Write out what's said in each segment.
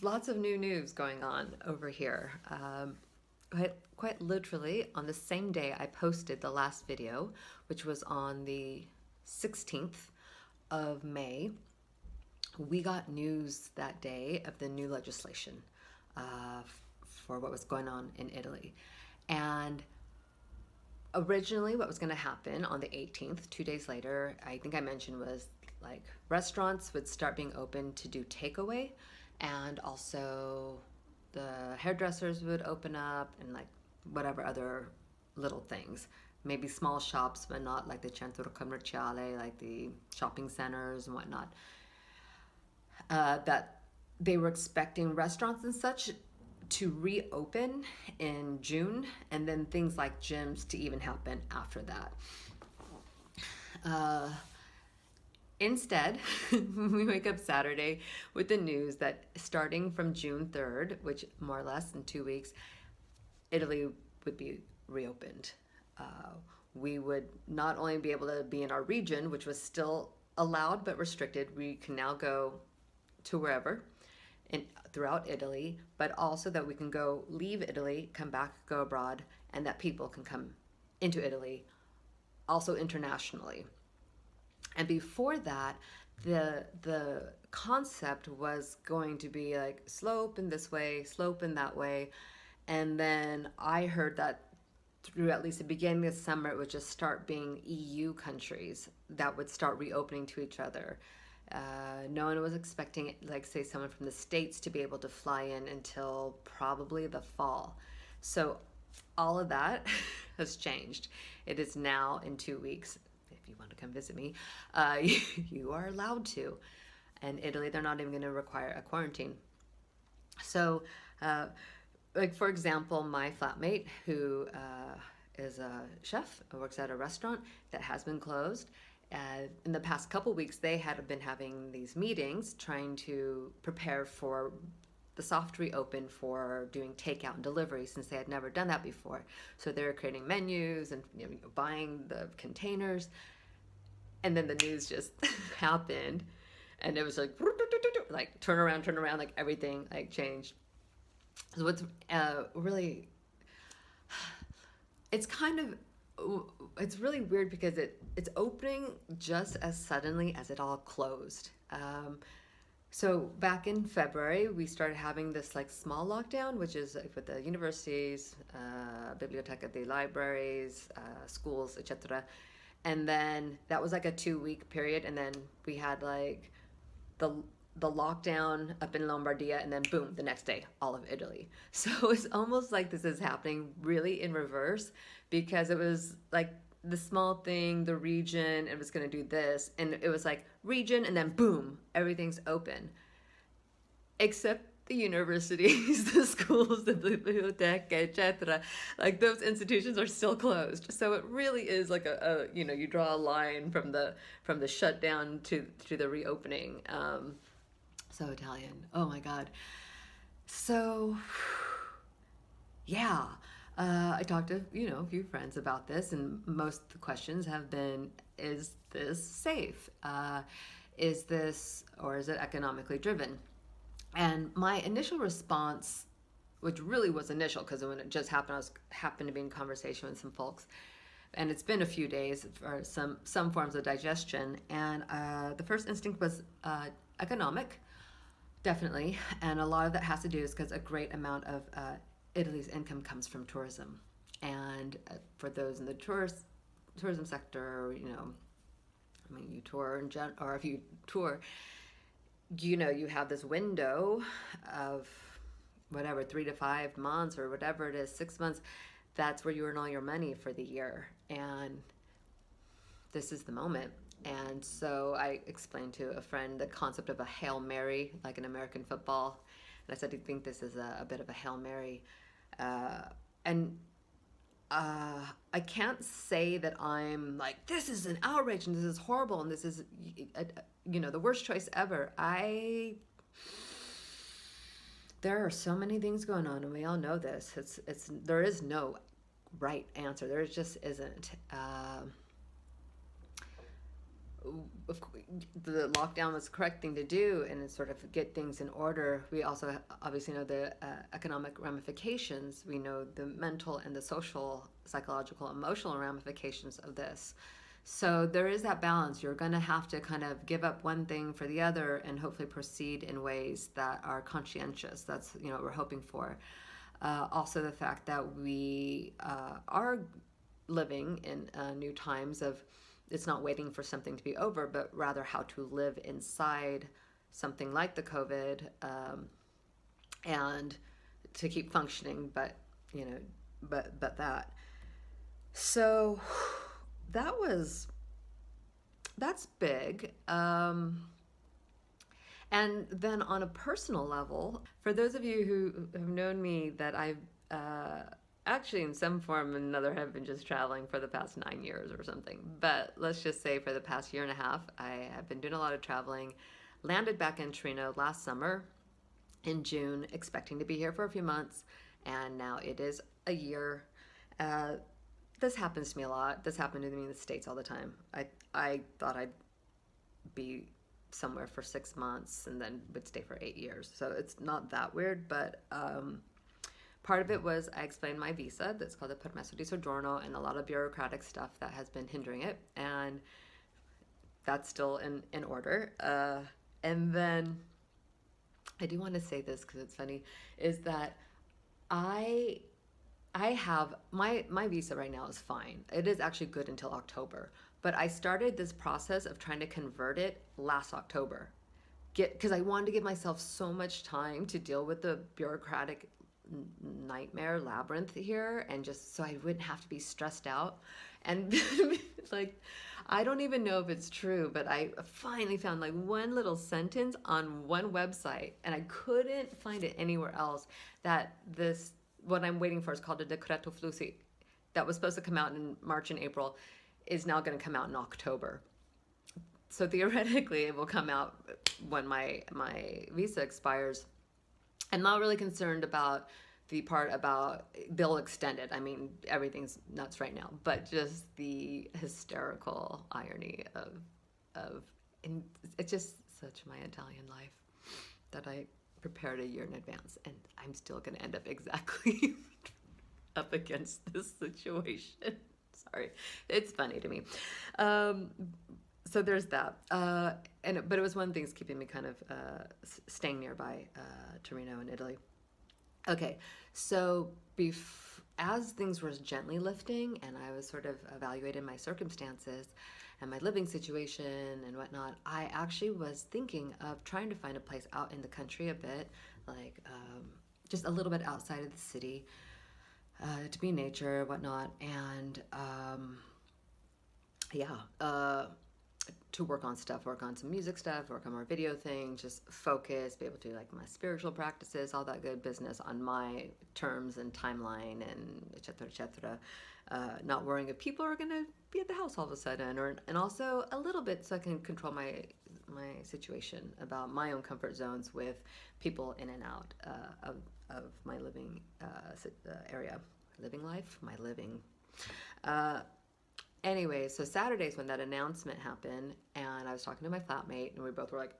lots of new news going on over here. Quite literally, on the same day I posted the last video, which was on the 16th of May, we got news that day of the new legislation for what was going on in Italy. And originally, what was going to happen on the 18th, 2 days later, I think I mentioned was like restaurants would start being open to do takeaway, and also the hairdressers would open up and like whatever other little things. Maybe small shops, but not like the centro commerciale, like the shopping centers and whatnot. That they were expecting restaurants and such to reopen in June, and then things like gyms to even happen after that. Instead, we wake up Saturday with the news that starting from June 3rd, which more or less in 2 weeks, Italy would be reopened. We would not only be able to be in our region, which was still allowed but restricted, we can now go to wherever throughout Italy, but also that we can go leave Italy, come back, go abroad, and that people can come into Italy, also internationally. And before that, the concept was going to be like slope in this way, slope in that way. And then I heard that through at least the beginning of the summer, it would just start being EU countries that would start reopening to each other. No one was expecting, like, say, someone from the States to be able to fly in until probably the fall. So all of that has changed. It is now in 2 weeks. If you want to come visit me, you are allowed to. And Italy, they're not even going to require a quarantine. So, like, for example, my flatmate, who is a chef, works at a restaurant that has been closed. In the past couple weeks, they had been having these meetings trying to prepare for the soft reopen for doing takeout and delivery, since they had never done that before. So they were creating menus and buying the containers. And then the news just happened, and it was like turn around, like everything like changed. So what's really, it's kind of, it's really weird because it's opening just as suddenly as it all closed. So back in February, we started having this like small lockdown, which is like with the universities, biblioteca, the libraries, schools, etc. And then that was like a 2 week period, and then we had like the lockdown up in Lombardia, and then boom, the next day, all of Italy. So it's almost like this is happening really in reverse, because it was like the small thing, the region, it was going to do this, and it was like region, and then boom, everything's open. Except the universities, the schools, the biblioteca, etc. Like those institutions are still closed. So it really is like a you draw a line from the shutdown to the reopening. So Italian. Oh my God. So yeah, I talked to a few friends about this, and most of the questions have been: is this safe? Is this, or is it economically driven? And my initial response, which really was initial, because when it just happened, happened to be in conversation with some folks, and it's been a few days for some forms of digestion. And the first instinct was economic, definitely, and a lot of that has to do is because a great amount of Italy's income comes from tourism, and for those in the tourism sector, I mean, you tour or if you tour, you have this window of whatever, 3 to 5 months or whatever it is, 6 months. That's where you earn all your money for the year, and this is the moment. And so I explained to a friend the concept of a Hail Mary, like in American football. And I said, I think this is a bit of a Hail Mary. And I can't say that I'm like, this is an outrage and this is horrible and this is, the worst choice ever. There are so many things going on, and we all know this. There is no right answer. There just isn't. the lockdown was the correct thing to do and sort of get things in order. We also obviously know the economic ramifications. We know the mental and the social, psychological, emotional ramifications of this. So there is that balance. You're going to have to kind of give up one thing for the other and hopefully proceed in ways that are conscientious. That's what we're hoping for. Also, the fact that we are living in new times of it's not waiting for something to be over, but rather how to live inside something like the COVID and to keep functioning. But that. So that's big. And then on a personal level, for those of you who have known me, that I've actually in some form or another have been just traveling for the past 9 years or something. But let's just say for the past year and a half, I have been doing a lot of traveling. Landed back in Torino last summer in June, expecting to be here for a few months. And now it is a year. This happens to me a lot. This happened to me in the States all the time. I thought I'd be somewhere for 6 months and then would stay for 8 years. So it's not that weird, but part of it was I explained my visa that's called the permesso di soggiorno and a lot of bureaucratic stuff that has been hindering it, and that's still in order. And then I do want to say this because it's funny, is that I have my visa right now is fine. It is actually good until October, but I started this process of trying to convert it last October, because I wanted to give myself so much time to deal with the bureaucratic nightmare labyrinth here, and just so I wouldn't have to be stressed out. And like, I don't even know if it's true, but I finally found like one little sentence on one website, and I couldn't find it anywhere else, that this, what I'm waiting for, is called a decreto flussi, that was supposed to come out in March and April, is now going to come out in October. So theoretically it will come out when my visa expires. I'm not really concerned about the part about they'll extend it. I mean, everything's nuts right now, but just the hysterical irony of and it's just such my Italian life that I prepared a year in advance, and I'm still going to end up exactly up against this situation. Sorry, it's funny to me. So there's that. But it was one thing that's keeping me kind of staying nearby Torino in Italy. Okay, so as things were gently lifting and I was sort of evaluating my circumstances and my living situation and whatnot, I actually was thinking of trying to find a place out in the country a bit, like just a little bit outside of the city, to be in nature, whatnot, and to work on some music stuff, work on more video things, just focus, be able to do like my spiritual practices, all that good business on my terms and timeline, and et cetera, not worrying if people are going to be at the house all of a sudden, and also a little bit so I can control my situation about my own comfort zones with people in and out of my living area, living life, my living. Anyway, so Saturday's when that announcement happened, and I was talking to my flatmate, and we both were like,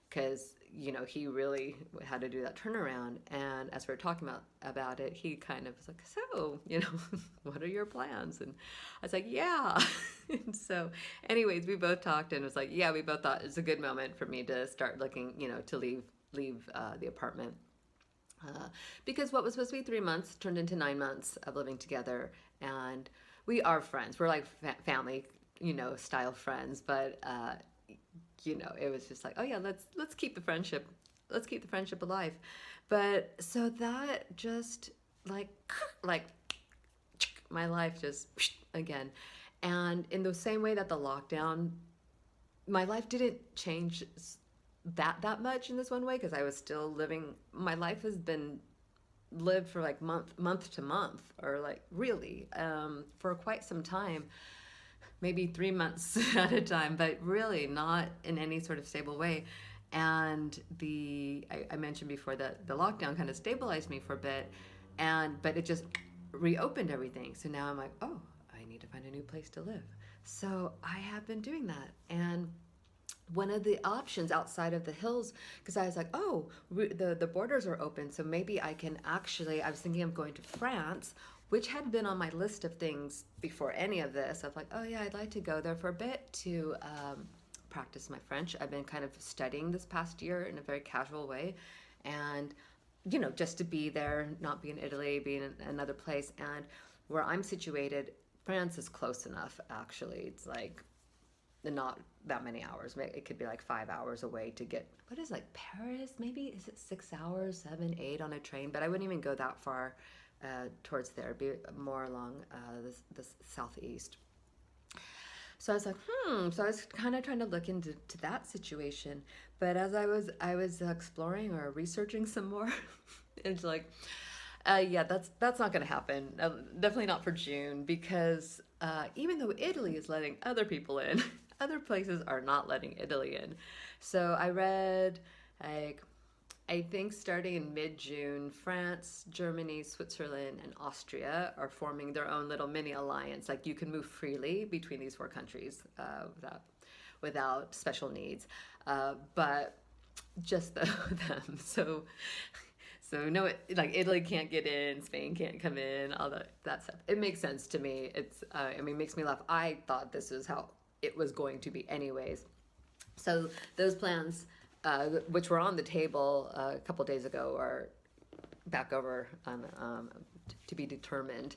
because, he really had to do that turnaround. And as we were talking about it, he kind of was like, so, what are your plans? And I was like, yeah. And so anyways, we both talked, and it was like, yeah, we both thought it's a good moment for me to start looking, to leave the apartment. Because what was supposed to be 3 months turned into 9 months of living together, and we are friends. We're like family, style friends. But it was just like, oh yeah, let's keep the friendship, alive. But so that just like my life just again, and in the same way that the lockdown, my life didn't change that much in this one way, because I was still living. My life has been lived for like month to month, or like really for quite some time, maybe 3 months at a time, but really not in any sort of stable way. And I mentioned before that the lockdown kind of stabilized me for a bit, but it just reopened everything. So now I'm like, oh, I need to find a new place to live. So I have been doing that. And one of the options outside of the hills, because I was like, oh, the borders are open, so maybe I can actually, I was thinking of going to France, which had been on my list of things before any of this. I was like, oh yeah, I'd like to go there for a bit to practice my French. I've been kind of studying this past year in a very casual way. And, just to be there, not be in Italy, be in another place. And where I'm situated, France is close enough, actually. It's like not that many hours. It could be like 5 hours away to get, what is like Paris? Maybe is it 6 hours, seven, eight on a train? But I wouldn't even go that far towards there. It'd be more along the southeast. So I was like, So I was kind of trying to look into that situation. But as I was exploring or researching some more, it's like, yeah, that's not going to happen. Definitely not for June because even though Italy is letting other people in, other places are not letting Italy in. So I read, like, I think starting in mid-June, France, Germany, Switzerland, and Austria are forming their own little mini alliance. Like you can move freely between these four countries without special needs, but just them. So no, like Italy can't get in, Spain can't come in, all that stuff. It makes sense to me. It makes me laugh. I thought this is how it was going to be anyways. So those plans, which were on the table a couple days ago, are back over to be determined.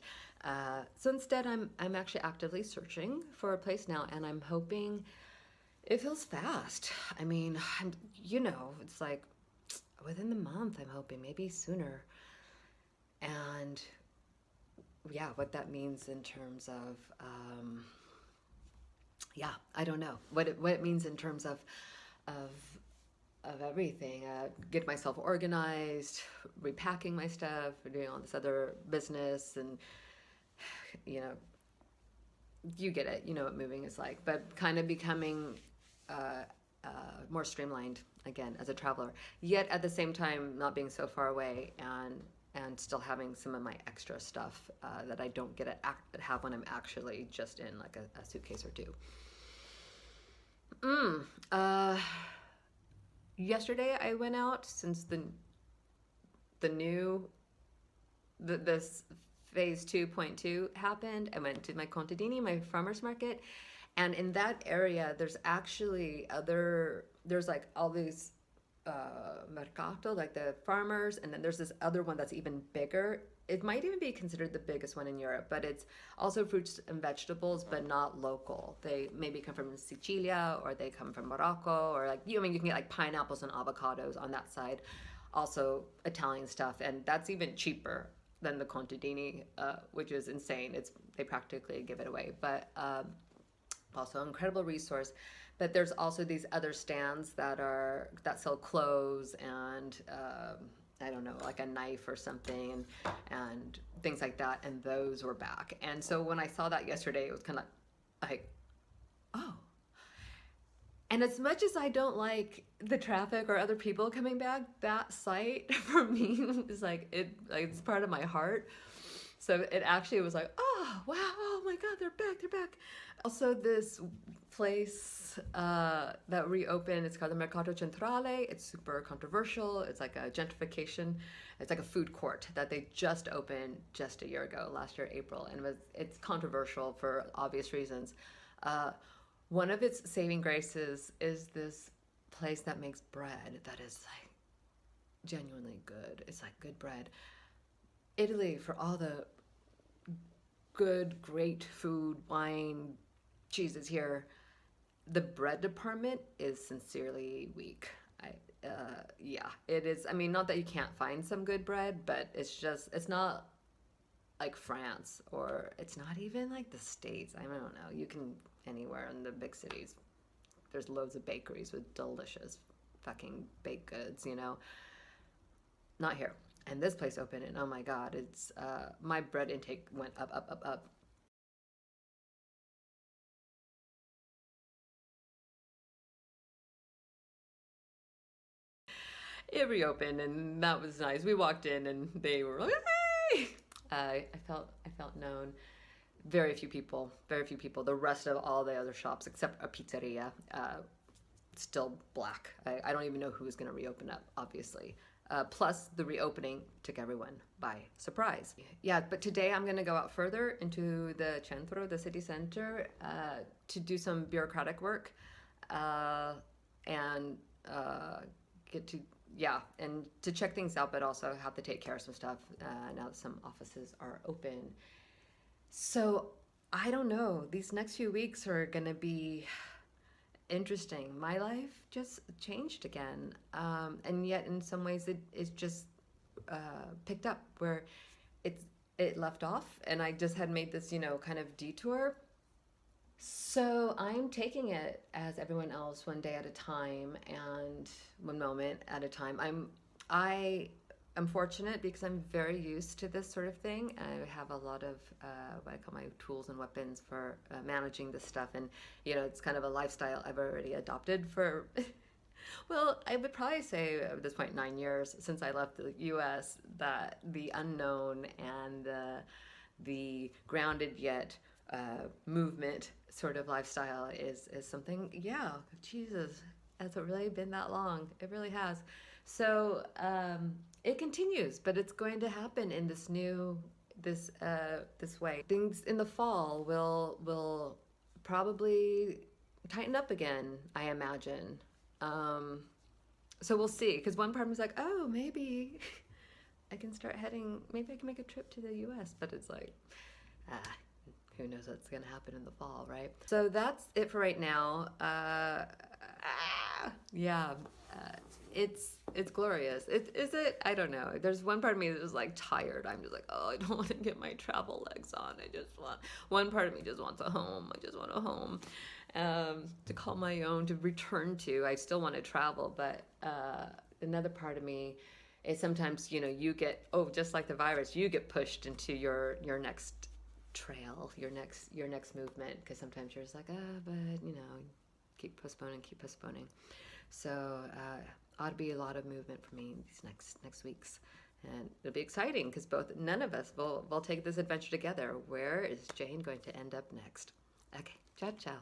So instead, I'm actually actively searching for a place now, and I'm hoping it feels fast. I mean, it's like within the month, I'm hoping, maybe sooner. And yeah, what that means in terms of, yeah, I don't know what it means in terms of of everything. Get myself organized, repacking my stuff, doing all this other business, and you know, you get it. You know what moving is like, but kind of becoming more streamlined again as a traveler. Yet at the same time, not being so far away and still having some of my extra stuff that I don't get to have when I'm actually just in like a suitcase or two. Yesterday I went out since the new this phase 2.2 happened. I went to my contadini, my farmers market, and in that area there's like all these mercato, like the farmers, and then there's this other one that's even bigger. It might even be considered the biggest one in Europe, but it's also fruits and vegetables, but not local. They maybe come from Sicilia or they come from Morocco, or like you can get like pineapples and avocados on that side. Also Italian stuff, and that's even cheaper than the contadini, which is insane. They practically give it away, but also incredible resource. But there's also these other stands that sell clothes and I don't know, like a knife or something, and things like that, and those were back. And so when I saw that yesterday, it was kind of like, oh. And as much as I don't like the traffic or other people coming back, that site for me is like it's part of my heart. So it actually was like, oh wow, oh my God, they're back. Also, this place that reopened, it's called the Mercato Centrale. It's super controversial. It's like a gentrification. It's like a food court that they just opened just a year ago, last year, April. And it's controversial for obvious reasons. One of its saving graces is this place that makes bread that is like genuinely good. It's like good bread. Italy, for all the good, great food, wine, cheeses here, the bread department is sincerely weak. Yeah, it is. I mean, not that you can't find some good bread, but it's not like France, or it's not even like the States. I don't know. You can anywhere in the big cities. There's loads of bakeries with delicious fucking baked goods. Not here. And this place opened, and oh my God, it's my bread intake went up. It reopened, and that was nice. We walked in, and they were like, "Hey!" I felt known. Very few people, very few people. The rest of all the other shops, except a pizzeria, still black. I don't even know who's going to reopen up, obviously. Plus, the reopening took everyone by surprise. Yeah, but today I'm going to go out further into the centro, the city center, to do some bureaucratic work and get to, yeah, and to check things out, but also have to take care of some stuff now that some offices are open. So I don't know. These next few weeks are going to be interesting. My life just changed again. And yet, in some ways, it's just picked up where it left off. And I just had made this, kind of detour. So I'm taking it as everyone else, one day at a time and one moment at a time. I am fortunate because I'm very used to this sort of thing. I have a lot of what I call my tools and weapons for managing this stuff, and it's kind of a lifestyle I've already adopted for. Well, I would probably say at this point 9 years since I left the U.S. that the unknown and the grounded yet movement sort of lifestyle is something. Yeah, Jesus, has it really been that long? It really has. So it continues, but it's going to happen in this this way. Things in the fall will probably tighten up again, I imagine. So we'll see. Because one part of me's like, oh, maybe I can start heading. Maybe I can make a trip to the U.S. But it's like, who knows what's going to happen in the fall, right? So that's it for right now. Yeah, it's glorious. Is it? I don't know. There's one part of me that is like tired. I'm just like, oh, I don't want to get my travel legs on. One part of me just wants a home. I just want a home to call my own, to return to. I still want to travel, but another part of me is sometimes, you get, just like the virus, you get pushed into your next trail, your next movement, because sometimes you're just like, but keep postponing. So ought to be a lot of movement for me these next weeks, and it'll be exciting because none of us will take this adventure together. Where is Jane going to end up next? Okay, ciao.